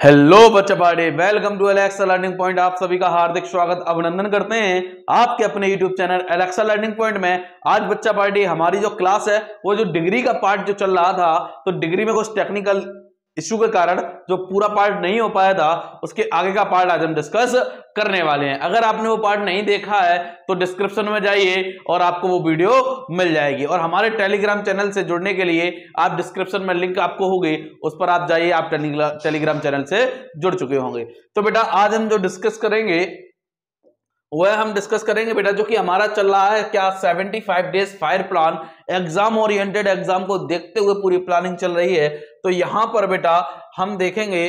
Hello बच्चा party, welcome to Alexa learning point. आप सभी का हार्दिक स्वागत अभिनंदन करते हैं आपके अपने YouTube channel Alexa learning point में। आज बच्चा पार्टी हमारी जो क्लास है वो जो डिग्री का पार्ट जो चल रहा था, तो डिग्री में कुछ टेक्निकल इश्यू के कारण जो पूरा पार्ट नहीं हो पाया था, उसके आगे का पार्ट आज हम डिस्कस करने वाले हैं। अगर आपने वो पार्ट नहीं देखा है तो डिस्क्रिप्शन में जाइए और आपको वो वीडियो मिल जाएगी। और हमारे टेलीग्राम चैनल से जुड़ने के लिए आप डिस्क्रिप्शन में लिंक आपको होगी, उस पर आप जाइए, आप टेलीग्राम चैनल से जुड़ चुके होंगे। तो बेटा आज हम जो डिस्कस करेंगे वह हम डिस्कस करेंगे बेटा जो कि हमारा चल रहा है क्या 75 days fire plan, exam oriented exam को देखते हुए पूरी प्लानिंग चल रही है। तो यहां पर बेटा हम देखेंगे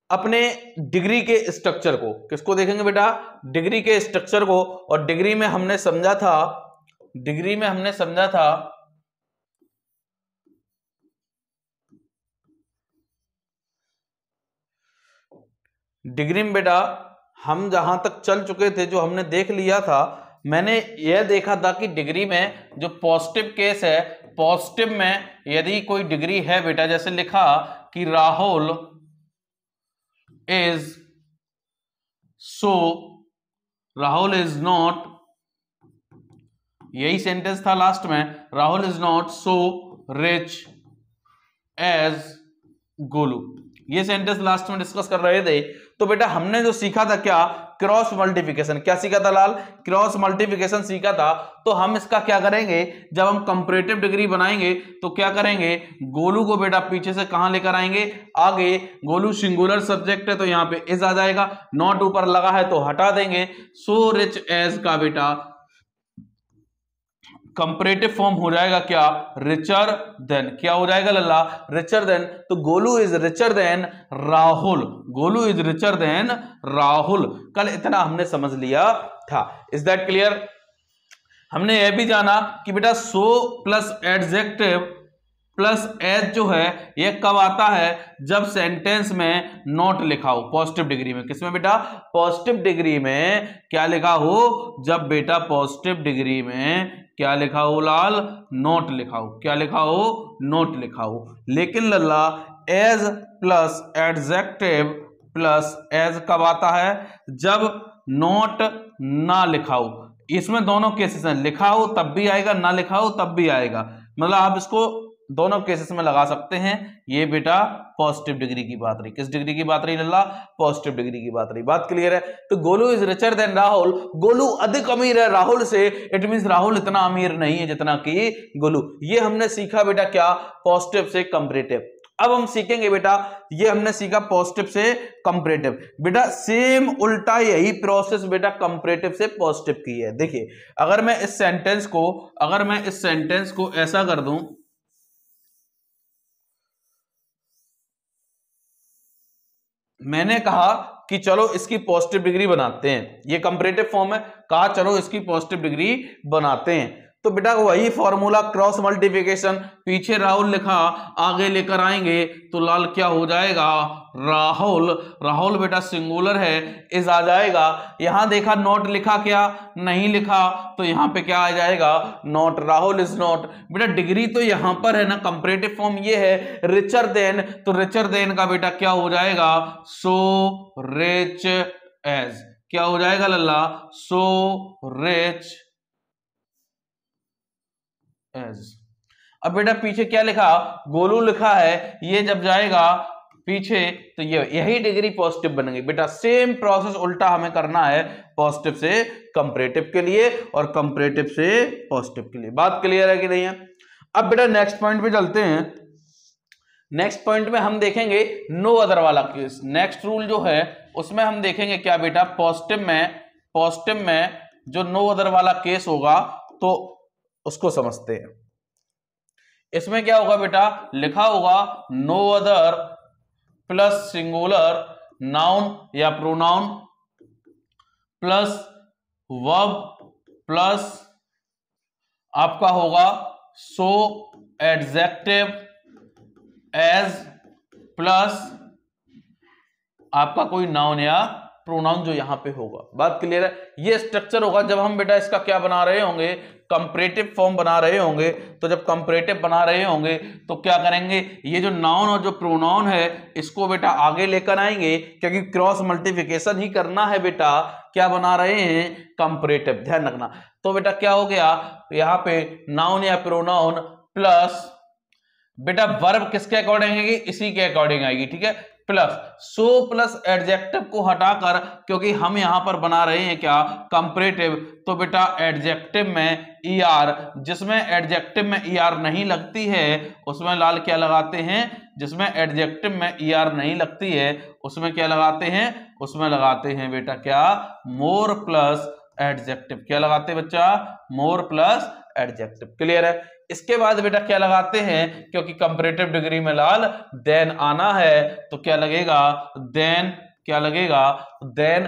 अपने डिग्री के स्ट्रक्चर को। किसको देखेंगे बेटा? डिग्री के स्ट्रक्चर को। और डिग्री में हमने समझा था डिग्री में बेटा हम जहां तक चल चुके थे, जो हमने देख लिया था, मैंने यह देखा था कि डिग्री में जो पॉजिटिव केस है, पॉजिटिव में यदि कोई डिग्री है बेटा, जैसे लिखा कि राहुल इज नॉट, यही सेंटेंस था लास्ट में, Rahul is not so rich as Golu. ये सेंटेंस लास्ट में डिस्कस कर रहे थे। तो बेटा हमने जो सीखा था क्या? Cross multiplication. क्या सीखा था लाल? क्रॉस मल्टीप्लिकेशन सीखा था। तो हम इसका क्या करेंगे, जब हम कंपैरेटिव डिग्री बनाएंगे तो क्या करेंगे, गोलू को बेटा पीछे से कहां लेकर आएंगे, आगे। गोलू सिंगुलर सब्जेक्ट है तो यहां पे इज आ जाएगा, नॉट ऊपर लगा है तो हटा देंगे। सो रिच एज का बेटा कंपैरेटिव फॉर्म हो जाएगा क्या? Richer than. क्या हो जाएगा लल्ला? Richer than. तो Golu is richer than Rahul, Golu is richer than Rahul. कल इतना हमने समझ लिया था। Is that clear? हमने यह भी जाना कि बेटा so plus adjective plus as जो है ये कब आता है, जब सेंटेंस में नॉट लिखा हो। पॉजिटिव डिग्री में। किसमें बेटा? पॉजिटिव डिग्री में क्या लिखा हो? जब बेटा पॉजिटिव डिग्री में क्या लिखा हो लाल? नोट लिखा हो। क्या लिखा हो? नोट लिखा हो। लेकिन लल्ला as plus adjective plus as कब आता है? जब नोट ना लिखा हो। इसमें दोनों केसेस हैं, लिखा हो तब भी आएगा, ना लिखा हो तब भी आएगा। मतलब आप इसको दोनों केसेस में लगा सकते हैं। ये बेटा पॉजिटिव डिग्री की बात रही। किस डिग्री की बात रही लल्ला? पॉजिटिव डिग्री की बात रही। बात क्लियर है? तो Golu is richer than Rahul, Golu अधिक अमीर है राहुल से, इट मींस राहुल इतना अमीर नहीं है जितना कि गोलू। ये हमने सीखा बेटा क्या? पॉजिटिव से कंपैरेटिव। अब हम सीखेंगे बेटा, ये हमने सीखा पॉजिटिव से कंपैरेटिव। बेटा सेम उल्टा यही प्रोसेस बेटा कंपैरेटिव से पॉजिटिव की है। देखिए अगर मैं इस सेंटेंस को ऐसा कर दूं, मैंने कहा कि चलो इसकी पॉजिटिव डिग्री बनाते हैं, ये कंपैरेटिव फॉर्म है, कहा चलो इसकी पॉजिटिव डिग्री बनाते हैं। तो बेटा वही फॉर्मूला क्रॉस मल्टीप्लिकेशन, पीछे राहुल लिखा आगे लेकर आएंगे तो लाल क्या हो जाएगा? राहुल। राहुल बेटा सिंगुलर है, इज आ जाएगा। यहां देखा नॉट लिखा, क्या नहीं लिखा, तो यहां पे क्या आ जाएगा? नॉट। Rahul is not. बेटा डिग्री तो यहां पर है ना, कंपैरेटिव फॉर्म ये है रिचर देन, तो रिचर देन का बेटा क्या हो जाएगा? So rich as. क्या हो जाएगा लल्ला? सो रिच एज। अब बेटा पीछे क्या लिखा? गोलू लिखा है, ये जब जाएगा पीछे तो ये यही डिग्री पॉजिटिव बनेगी। बेटा सेम प्रोसेस उल्टा हमें करना है, पॉजिटिव से कंपैरेटिव के लिए और कंपैरेटिव से पॉजिटिव के लिए। बात क्लियर है कि नहीं है? अब बेटा नेक्स्ट पॉइंट पे चलते हैं। नेक्स्ट पॉइंट में हम देखेंगे नो अदर वाला केस। नेक्स्ट रूल जो है उसमें हम देखेंगे क्या बेटा? पॉजिटिव में जो नो अदर वाला केस होगा तो उसको समझते हैं। इसमें क्या होगा बेटा? लिखा होगा no other plus singular noun या प्रोनाउन प्लस वर्ब प्लस आपका होगा सो एडजेक्टिव एज प्लस आपका कोई नाउन या प्रोनाउन जो यहां पे होगा। बात क्लियर है? ये स्ट्रक्चर होगा जब हम बेटा इसका क्या बना रहे होंगे, कंपैरेटिव फॉर्म बना रहे होंगे, तो जब कंपैरेटिव बना रहे होंगे तो क्या करेंगे, ये जो नाउन और जो प्रोनाउन है इसको बेटा आगे लेकर आएंगे, क्योंकि क्रॉस मल्टीप्लिकेशन ही करना है बेटा, क्या बना रहे हैं, कंपैरेटिव, ध्यान रखना। तो बेटा क्या हो गया, यहाँ पे नाउन या प्रोनाउन प्लस बेटा वर्ब किसके अकॉर्डिंग आएगी, इसी के अकॉर्डिंग आएगी, ठीक है, प्लस सो प्लस एडजेक्टिव को हटाकर, क्योंकि हम यहां पर बना रहे हैं क्या, कंपैरेटिव, तो बेटा एडजेक्टिव में ईआर, जिसमें एडजेक्टिव में ईआर नहीं लगती है उसमें लाल क्या लगाते हैं, जिसमें एडजेक्टिव में ईआर नहीं लगती है उसमें क्या लगाते हैं, उसमें लगाते हैं बेटा क्या, मोर प्लस एडजेक्टिव, क्या लगाते हैं बच्चा, मोर प्लस एडजेक्टिव, क्लियर है। इसके बाद बेटा क्या लगाते हैं, क्योंकि कंपैरेटिव डिग्री में लाल देन आना है, तो क्या लगेगा, देन, क्या लगेगा, देन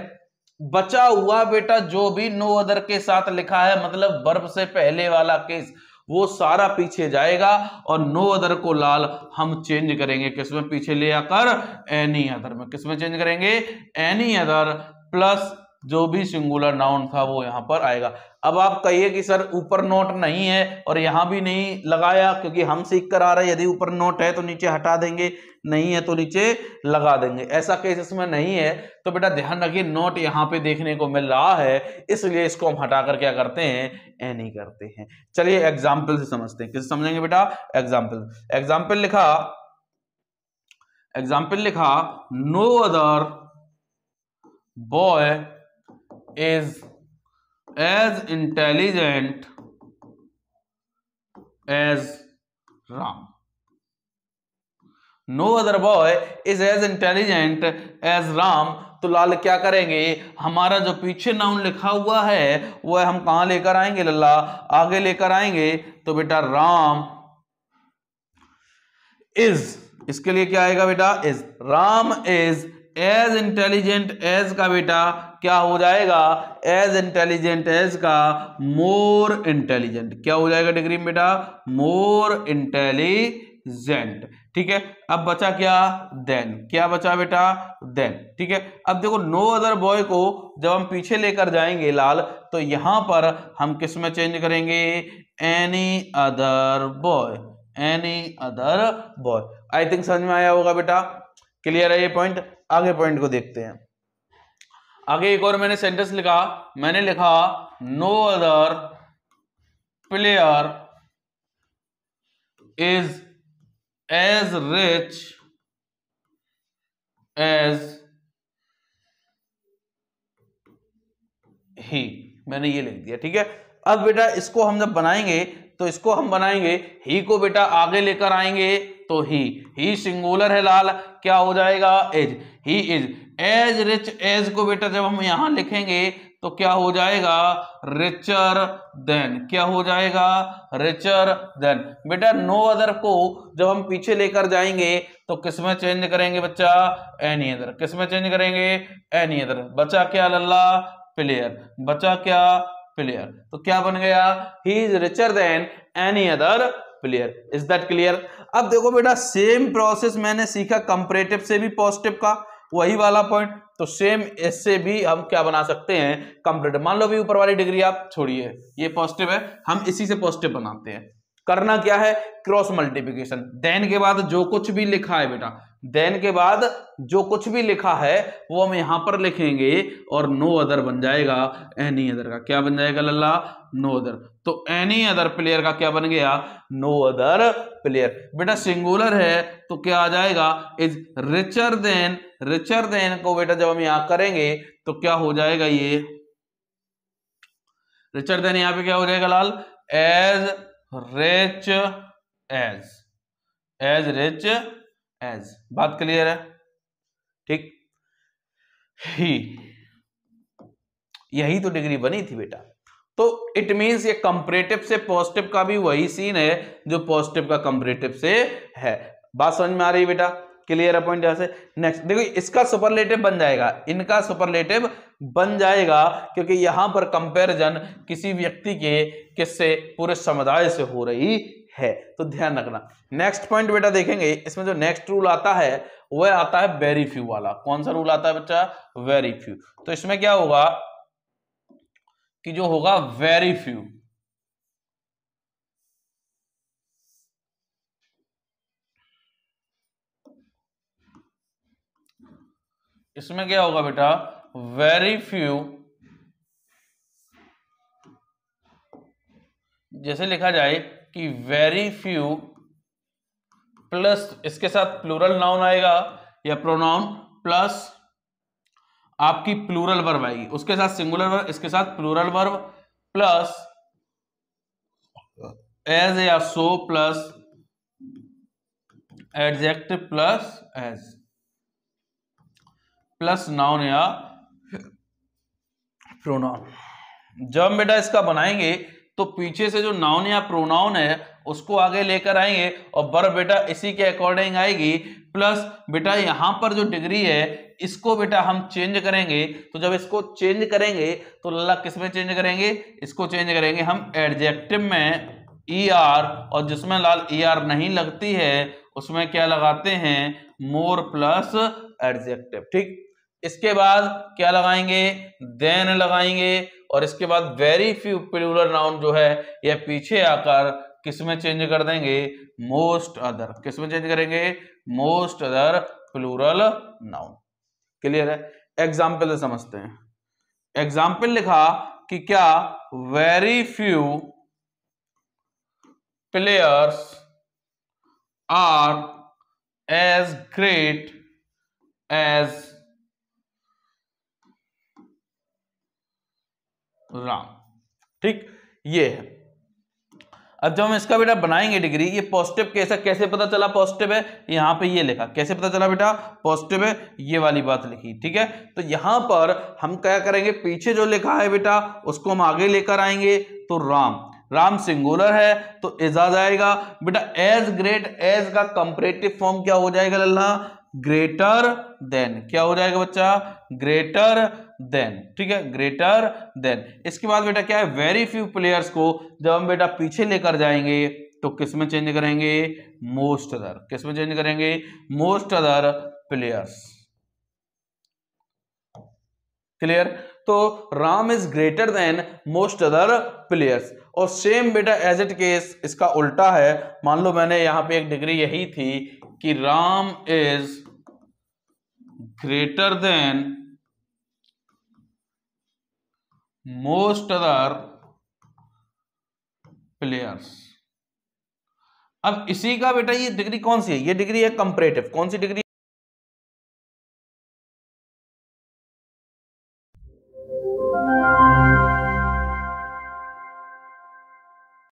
बचा हुआ बेटा जो भी नो अदर के साथ लिखा है, मतलब वर्ब से पहले वाला केस, वो सारा पीछे जाएगा और नो अदर को लाल हम चेंज करेंगे, किसमें पीछे ले आकर, एनी अदर में, किसमें चेंज करेंगे, एनी अदर प्लस जो भी सिंगुलर नाउन था वो यहां पर आएगा। अब आप कहिए कि सर ऊपर नोट नहीं है और यहां भी नहीं लगाया, क्योंकि हम सीख कर आ रहे हैं, यदि ऊपर नोट है तो नीचे हटा देंगे, नहीं है तो नीचे लगा देंगे, ऐसा केस इसमें नहीं है। तो बेटा ध्यान रखिए नोट यहां पे देखने को मिल रहा है, इसलिए इसको हम हटाकर क्या करते हैं, एनी करते हैं। चलिए एग्जाम्पल से समझते हैं, किस समझेंगे बेटा, एग्जाम्पल, एग्जाम्पल लिखा, एग्जाम्पल लिखा, no other boy is as intelligent as Ram. No other boy is as intelligent as Ram. तो लाल क्या करेंगे, हमारा जो पीछे नाउन लिखा हुआ है वो हम कहां लेकर आएंगे लल्ला, आगे लेकर आएंगे, तो बेटा राम इज, इसके लिए क्या आएगा बेटा, is, Ram is as intelligent as का बेटा क्या हो जाएगा, एज इंटेलिजेंट एज का मोर इंटेलिजेंट, क्या हो जाएगा डिग्री में बेटा, मोर इंटेलिजेंट, ठीक है। अब बचा क्या, देन, क्या बचा बेटा, देन, ठीक है। अब देखो नो अदर बॉय को जब हम पीछे लेकर जाएंगे लाल, तो यहां पर हम किस में चेंज करेंगे, any other boy, any other boy. I think समझ में आया होगा बेटा, क्लियर है ये पॉइंट। आगे पॉइंट को देखते हैं, आगे एक और मैंने सेंटेंस लिखा, मैंने लिखा no other player is as rich as he, मैंने ये लिख दिया, ठीक है। अब बेटा इसको हम जब बनाएंगे तो इसको हम बनाएंगे, ही को बेटा आगे लेकर आएंगे, तो ही सिंगुलर है लाल, क्या हो जाएगा, as, he is as rich as को बेटा जब हम यहां लिखेंगे तो क्या हो जाएगा, रिचर देन, क्या हो जाएगा, रिचर देन। बेटा नो अदर को जब हम पीछे लेकर जाएंगे तो किसमें चेंज करेंगे बच्चा, एनी अदर, किसमें चेंज करेंगे, एनी अदर। बचा क्या लल्ला, प्लेयर, बचा क्या, प्लेयर, तो क्या बन गया, he is richer than any other player. Is that clear. अब देखो बेटा सेम प्रोसेस मैंने सीखा कंपैरेटिव से भी पॉजिटिव का, वही वाला पॉइंट, तो सेम इससे भी हम क्या बना सकते हैं, कंपैरेटिव। मान लो भी ऊपर वाली डिग्री आप छोड़िए, ये पॉजिटिव है, हम इसी से पॉजिटिव बनाते हैं। करना क्या है, क्रॉस मल्टीप्लिकेशन, देन के बाद जो कुछ भी लिखा है बेटा, देन के बाद जो कुछ भी लिखा है वो हम यहां पर लिखेंगे और नो अदर बन जाएगा, एनी अदर का क्या बन जाएगा लल्ला, नो अदर। तो एनी अदर प्लेयर का क्या बन गया, नो अदर प्लेयर। बेटा सिंगुलर है तो क्या आ जाएगा, is richer than, richer than को बेटा जब हम यहां करेंगे तो क्या हो जाएगा, ये रिचर देन यहां पे क्या हो जाएगा लाल, as rich as, as rich as. बात क्लियर है, ठीक। ही, यही तो डिग्री बनी थी बेटा। तो इट मींस ये कंपैरेटिव से पॉजिटिव का भी वही सीन है जो पॉजिटिव का कंपैरेटिव से है। बात समझ में आ रही है बेटा, क्लियर है पॉइंट। यहां से नेक्स्ट देखो, इसका सुपरलेटिव बन जाएगा, इनका सुपरलेटिव बन जाएगा, क्योंकि यहां पर कंपैरिजन किसी व्यक्ति के किससे, पूरे समुदाय से हो रही है, तो ध्यान रखना। नेक्स्ट पॉइंट बेटा देखेंगे, इसमें जो नेक्स्ट रूल आता है वह आता है वेरी फ्यू वाला। कौन सा रूल आता है बच्चा, वेरी फ्यू। तो इसमें क्या होगा कि जो होगा वेरी फ्यू, इसमें क्या होगा बेटा, वेरी फ्यू, जैसे लिखा जाए कि वेरी फ्यू प्लस इसके साथ प्लूरल नाउन आएगा या प्रोनाउन प्लस आपकी प्लूरल वर्ब आएगी, उसके साथ सिंगुलर वर्ब, इसके साथ प्लूरल वर्ब प्लस एज या so plus adjective plus as plus noun या प्रोनाउन। जब हम बेटा इसका बनाएंगे तो पीछे से जो नाउन या प्रोनाउन है उसको आगे लेकर आएंगे और वर्ब बेटा इसी के अकॉर्डिंग आएगी, प्लस बेटा यहां पर जो डिग्री है इसको बेटा हम चेंज करेंगे। तो जब इसको चेंज करेंगे तो लल्ला किस में चेंज करेंगे, इसको चेंज करेंगे हम एडजेक्टिव में ER, और जिसमें लाल ER नहीं लगती है उसमें क्या लगाते हैं, मोर प्लस एडजेक्टिव। ठीक, इसके बाद क्या लगाएंगे, देन लगाएंगे, और इसके बाद वेरी फ्यू प्लूरल नाउन जो है यह पीछे आकर किस में चेंज कर देंगे, मोस्ट अदर। किस में चेंज करेंगे, most other plural noun. Clear है? एग्जाम्पल से समझते हैं। एग्जाम्पल लिखा कि क्या, very few players are as great as Ram. ठीक, ये है। अब जब हम इसका बेटा बनाएंगे डिग्री, ये पॉजिटिव कैसे पता चला पॉजिटिव है, यहां पे ये लिखा, कैसे पता चला बेटा पॉजिटिव है, ये वाली बात लिखी। ठीक है, तो यहां पर हम क्या करेंगे, पीछे जो लिखा है बेटा उसको हम आगे लेकर आएंगे। तो राम सिंगुलर है तो एजाज आएगा बेटा। एज ग्रेट, एज का कंपैरेटिव फॉर्म क्या हो जाएगा लल्ला, ग्रेटर देन। क्या हो जाएगा बच्चा, ग्रेटर देन। ठीक है, ग्रेटर देन। इसके बाद बेटा क्या है, वेरी फ्यू प्लेयर्स को जब हम बेटा पीछे लेकर जाएंगे तो किस में चेंज करेंगे, मोस्ट अदर। किस में चेंज करेंगे, मोस्ट अदर प्लेयर्स। क्लियर? तो Ram is greater than most other players. और सेम बेटा एज इट केस इसका उल्टा है। मान लो मैंने यहां पे एक डिग्री यही थी कि Ram is greater than most other players. अब इसी का बेटा ये डिग्री कौन सी है, ये डिग्री है कंपैरेटिव। कौन सी डिग्री